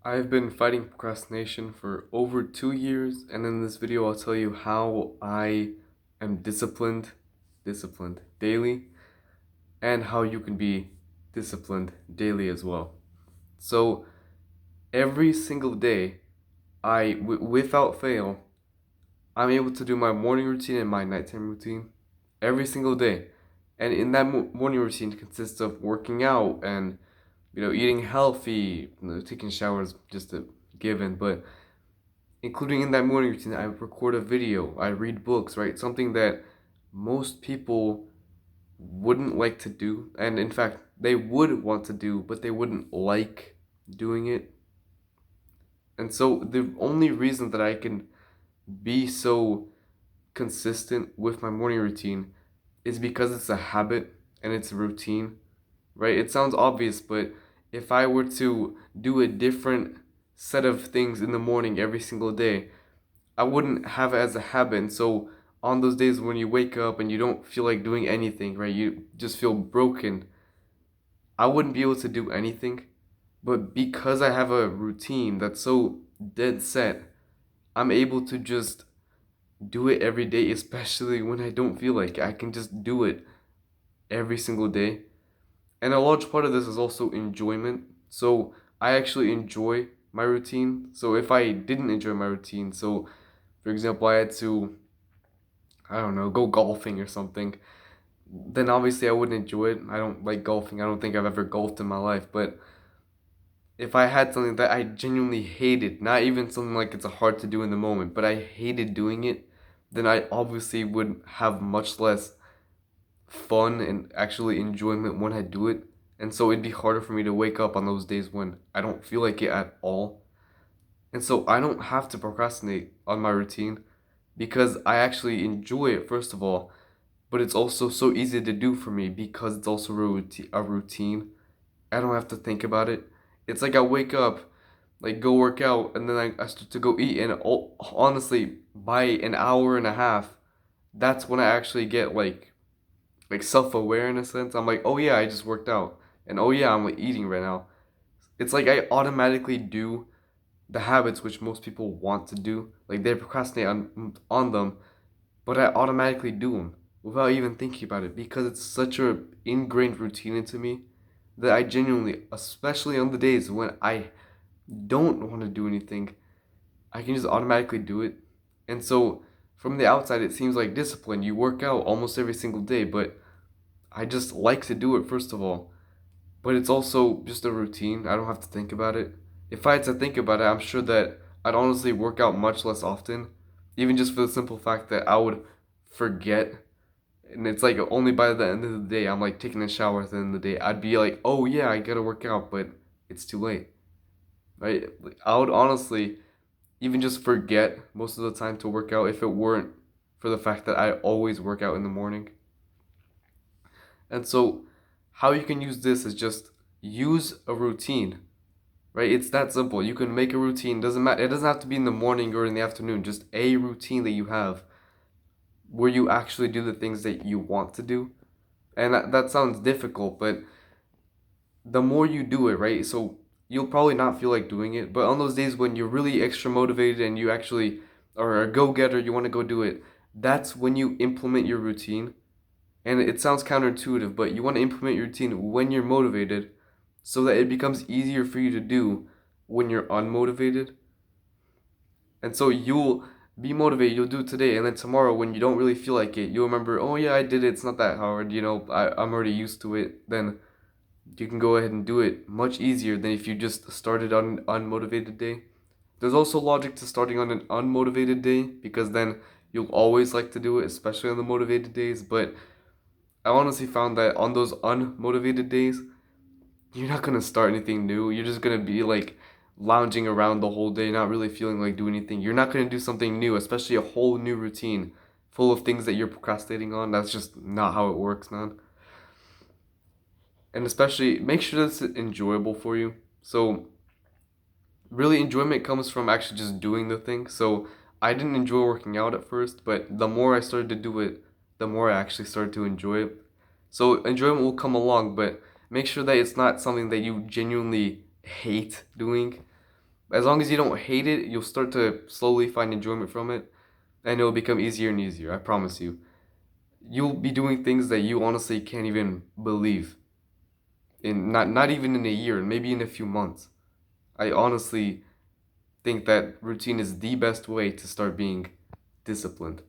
I've been fighting procrastination for over 2 years, and in this video I'll tell you how I am disciplined daily, and how you can be disciplined daily as well. So every single day, without fail, I'm able to do my morning routine and my nighttime routine every single day. And in that morning routine consists of working out and eating healthy, taking showers, just a given, but including in that morning routine, I record a video, I read books, right? Something that most people wouldn't like to do. And in fact, they would want to do, but they wouldn't like doing it. And so the only reason that I can be so consistent with my morning routine is because it's a habit and it's a routine, right? It sounds obvious, but if I were to do a different set of things in the morning every single day, I wouldn't have it as a habit. And so on those days when you wake up and you don't feel like doing anything, right? You just feel broken. I wouldn't be able to do anything. But because I have a routine that's so dead set, I'm able to just do it every day, especially when I don't feel like it. I can just do it every single day. And a large part of this is also enjoyment. So I actually enjoy my routine. So if I didn't enjoy my routine, so for example, I had to, I don't know, go golfing or something, then obviously I wouldn't enjoy it. I don't like golfing. I don't think I've ever golfed in my life. But if I had something that I genuinely hated, not even something like it's hard to do in the moment, but I hated doing it, then I obviously would have much less fun and actually enjoyment when I do it. And so it'd be harder for me to wake up on those days when I don't feel like it at all. And so I don't have to procrastinate on my routine because I actually enjoy it, first of all, but it's also so easy to do for me because it's also a routine. I don't have to think about it. It's like I wake up, like go work out, and then I start to go eat. And honestly, by an hour and a half, that's when I actually get like self-aware in a sense. I'm like, oh yeah, I just worked out, and oh yeah, I'm like eating right now. It's like I automatically do the habits which most people want to do. Like they procrastinate on them, but I automatically do them without even thinking about it because it's such a ingrained routine into me that I genuinely, especially on the days when I don't want to do anything, I can just automatically do it. And so from the outside, it seems like discipline. You work out almost every single day, but I just like to do it, first of all. But it's also just a routine. I don't have to think about it. If I had to think about it, I'm sure that I'd honestly work out much less often, even just for the simple fact that I would forget. And it's like only by the end of the day, I'm like taking a shower at the end of the day. I'd be like, oh yeah, I gotta work out, but it's too late, right? Like, I would honestly even just forget most of the time to work out if it weren't for the fact that I always work out in the morning. And so, how you can use this is just use a routine, right? It's that simple. You can make a routine. Doesn't matter. It doesn't have to be in the morning or in the afternoon. Just a routine that you have where you actually do the things that you want to do. And that sounds difficult, but the more you do it, right? So you'll probably not feel like doing it, but on those days when you're really extra motivated and you actually are a go-getter, you want to go do it, that's when you implement your routine. And it sounds counterintuitive, but you want to implement your routine when you're motivated so that it becomes easier for you to do when you're unmotivated. And so you'll be motivated, you'll do it today, and then tomorrow when you don't really feel like it, you'll remember, oh yeah, I did it, it's not that hard, I'm already used to it. Then you can go ahead and do it much easier than if you just started on an unmotivated day. There's also logic to starting on an unmotivated day because then you'll always like to do it, especially on the motivated days. But I honestly found that on those unmotivated days, you're not gonna start anything new. You're just gonna be like lounging around the whole day, not really feeling like doing anything. You're not gonna do something new, especially a whole new routine full of things that you're procrastinating on. That's just not how it works, man. And especially make sure that it's enjoyable for you. So really enjoyment comes from actually just doing the thing. So I didn't enjoy working out at first, but the more I started to do it, the more I actually started to enjoy it. So enjoyment will come along, but make sure that it's not something that you genuinely hate doing. As long as you don't hate it, you'll start to slowly find enjoyment from it, and it'll become easier and easier. I promise you. You'll be doing things that you honestly can't even believe in not even in a year, maybe in a few months. I honestly think that routine is the best way to start being disciplined.